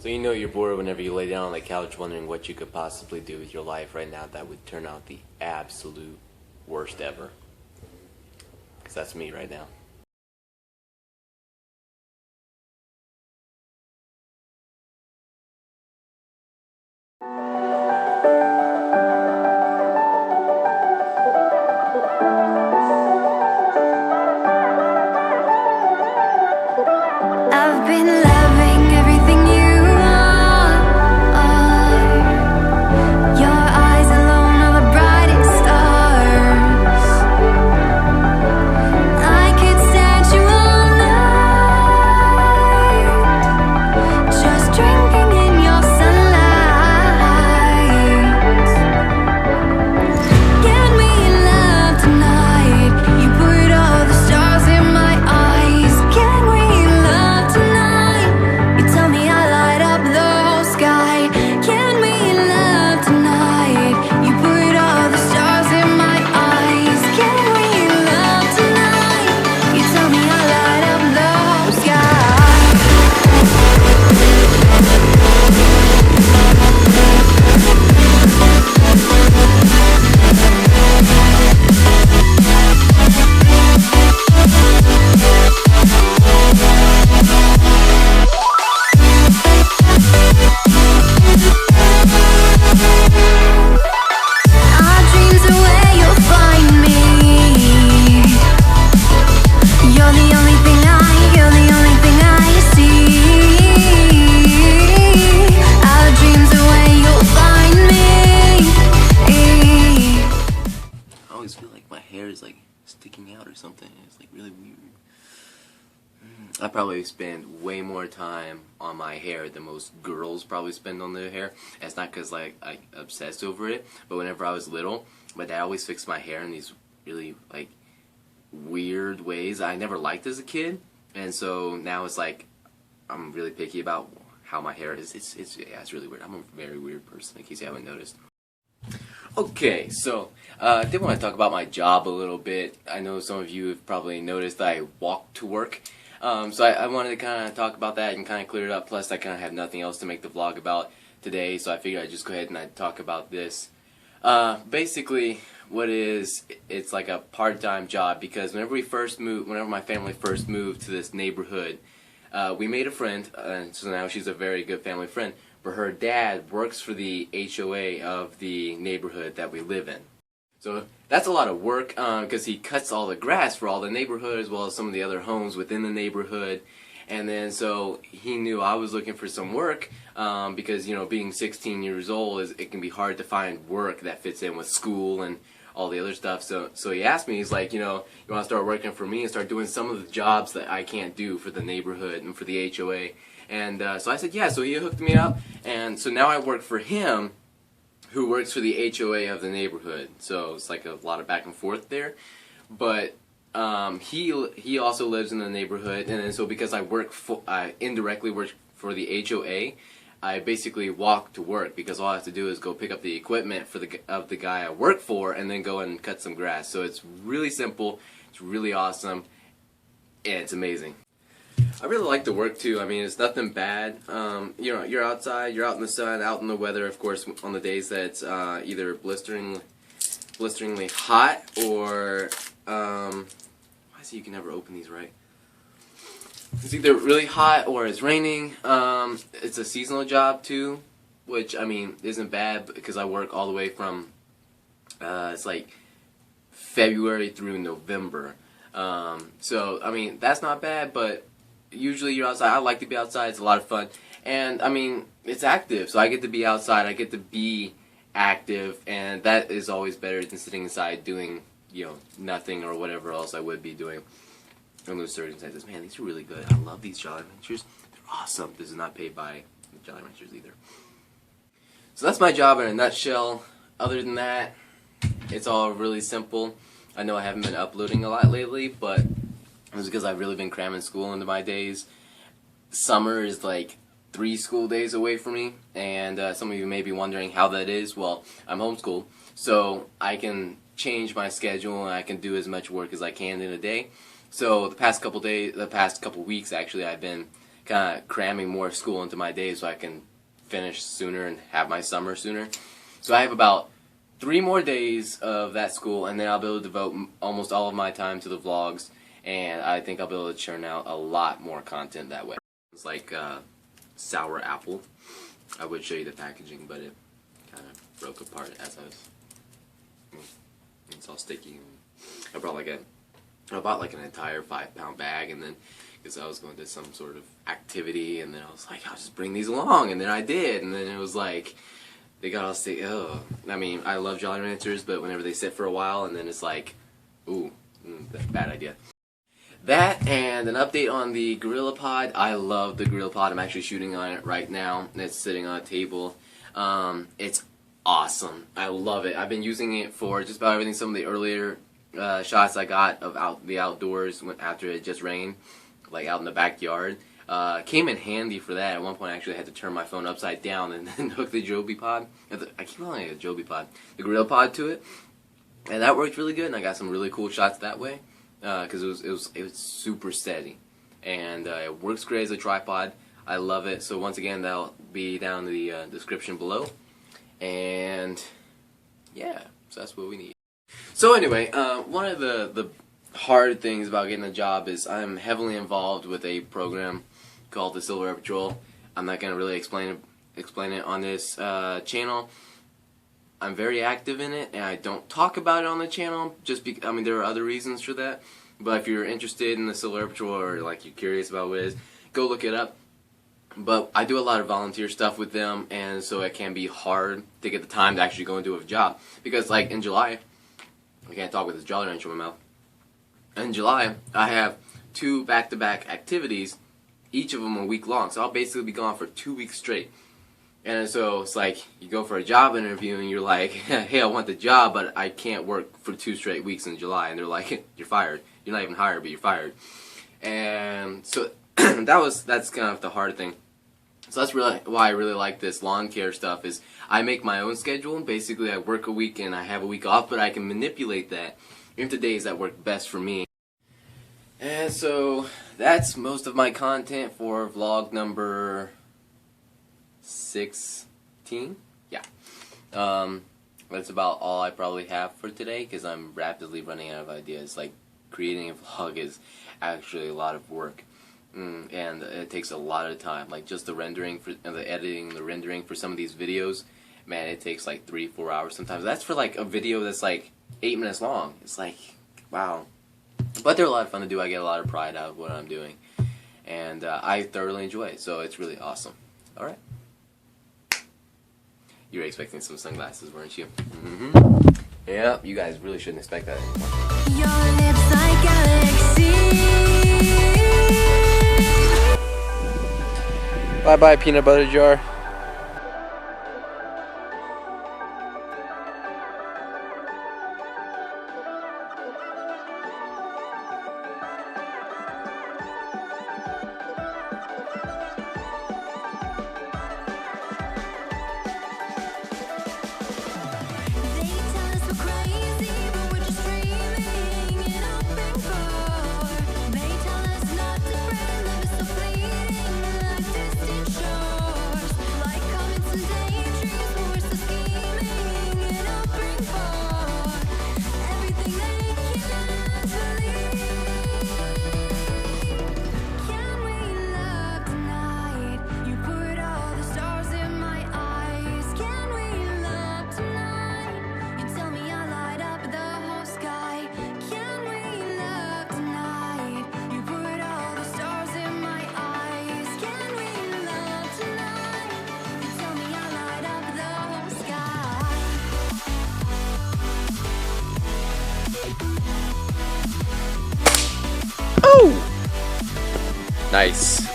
So you know you're bored whenever you lay down on the couch wondering what you could possibly do with your life right now that would turn out the absolute worst ever. 'Cause that's me right now. I've been loving everything you are. Your eyes alone are the brightest stars. I could stand you all night, just drinking in your sunlight. Can we love tonight? You put all the stars in my eyes. Can we love tonight? You tell me I light up the whole sky. Can we love tonight? You put all the stars in my eyes. Can we love tonight? You tell me I light up the whole sky. Our dreams are where you'll find me. You're the only thing I see. Our dreams are where you'll find me. I always feel like my hair is like sticking out or something. It's like really weird. I probably spend way more time on my hair than most girls probably spend on their hair. And it's not because like I obsessed over it, but whenever I was little, my dad always fixed my hair in these really like weird ways I never liked as a kid, and so now it's like I'm really picky about how my hair is. It's really weird. I'm a very weird person, in case you haven't noticed. Okay, so I did want to talk about my job a little bit. I know some of you have probably noticed that I walk to work. So I wanted to kind of talk about that and kind of clear it up. Plus, I kind of have nothing else to make the vlog about today, so I figured I'd just go ahead and I'd talk about this. Basically, what it is, it's like a part-time job because whenever my family first moved to this neighborhood, we made a friend, and so now she's a very good family friend. But her dad works for the HOA of the neighborhood that we live in. So that's a lot of work because he cuts all the grass for all the neighborhood as well as some of the other homes within the neighborhood. And then so he knew I was looking for some work because, you know, being 16 years old, it can be hard to find work that fits in with school and all the other stuff. So he asked me, he's like, you know, you want to start working for me and start doing some of the jobs that I can't do for the neighborhood and for the HOA. And so I said, yeah, so he hooked me up. And so now I work for him, who works for the HOA of the neighborhood. So it's like a lot of back and forth there. But he also lives in the neighborhood, and then so because I indirectly work for the HOA, I basically walk to work because all I have to do is go pick up the equipment for the guy I work for, and then go and cut some grass. So it's really simple, it's really awesome, and it's amazing. I really like the work too. I mean, it's nothing bad. You know, you're outside, you're out in the sun, out in the weather. Of course, on the days that it's either blisteringly hot or why is it you can never open these right? It's either really hot or it's raining. It's a seasonal job too, which I mean isn't bad because I work all the way from it's like February through November. So I mean that's not bad, but usually you're outside. I like to be outside. It's a lot of fun, and I mean it's active. So I get to be outside. I get to be active, and that is always better than sitting inside doing, you know, nothing or whatever else I would be doing. I'm going to start inside this. Man, these are really good. I love these Jolly Ranchers. They're awesome. This is not paid by the Jolly Ranchers either. So that's my job in a nutshell. Other than that, it's all really simple. I know I haven't been uploading a lot lately, but it's because I've really been cramming school into my days. Summer is like 3 school days away from me, and some of you may be wondering how that is. Well, I'm homeschooled, so I can change my schedule and I can do as much work as I can in a day. So the past couple weeks actually, I've been kind of cramming more school into my days so I can finish sooner and have my summer sooner. So I have about 3 more days of that school, and then I'll be able to devote almost all of my time to the vlogs, and I think I'll be able to churn out a lot more content that way. It's like sour apple. I would show you the packaging, but it kind of broke apart as I was. It's all sticky. I bought like an entire 5-pound bag, and then because I was going to some sort of activity, and then I was like, I'll just bring these along, and then I did, and then it was like they got all sticky. Oh, I mean, I love Jolly Ranchers, but whenever they sit for a while, and then it's like, ooh, bad idea. That and an update on the GorillaPod. I love the GorillaPod. I'm actually shooting on it right now. It's sitting on a table. It's awesome. I love it. I've been using it for just about everything. Some of the earlier shots I got of the outdoors after it just rained, like out in the backyard, came in handy for that. At one point I actually had to turn my phone upside down and then hook the JobyPod. I keep calling it a JobyPod. The GorillaPod to it. And that worked really good, and I got some really cool shots that way. Because it was super steady, and it works great as a tripod. I love it. So once again, that'll be down in the description below, and yeah, so that's what we need. So anyway, one of the hard things about getting a job is I'm heavily involved with a program called the Silver Air Patrol. I'm not gonna really explain it on this channel. I'm very active in it, and I don't talk about it on the channel just because, I mean, there are other reasons for that. But if you're interested in the Silver Air Patrol, or like you're curious about what it is, go look it up. But I do a lot of volunteer stuff with them, and so it can be hard to get the time to actually go and do a job. Because like in July, I can't talk with this Jolly Rancher in my mouth. In July, I have 2 back-to-back activities, each of them a week long. So I'll basically be gone for 2 weeks straight. And so it's like you go for a job interview and you're like, hey, I want the job, but I can't work for 2 straight weeks in July. And they're like, you're fired. You're not even hired, but you're fired. And so that's kind of the hard thing. So that's really why I really like this lawn care stuff is I make my own schedule. Basically, I work a week and I have a week off, but I can manipulate that into days that work best for me. And so that's most of my content for vlog number 16? Yeah. That's about all I probably have for today because I'm rapidly running out of ideas. Like, creating a vlog is actually a lot of work. And it takes a lot of time. Like, just the rendering, the editing, the rendering for some of these videos, man, it takes like 3-4 hours sometimes. That's for like a video that's like 8 minutes long. It's like, wow. But they're a lot of fun to do. I get a lot of pride out of what I'm doing. And I thoroughly enjoy it, so it's really awesome. Alright. You were expecting some sunglasses, weren't you? Mm-hmm. Yeah, you guys really shouldn't expect that anymore. Your lips like galaxy. Bye-bye, peanut butter jar. Nice.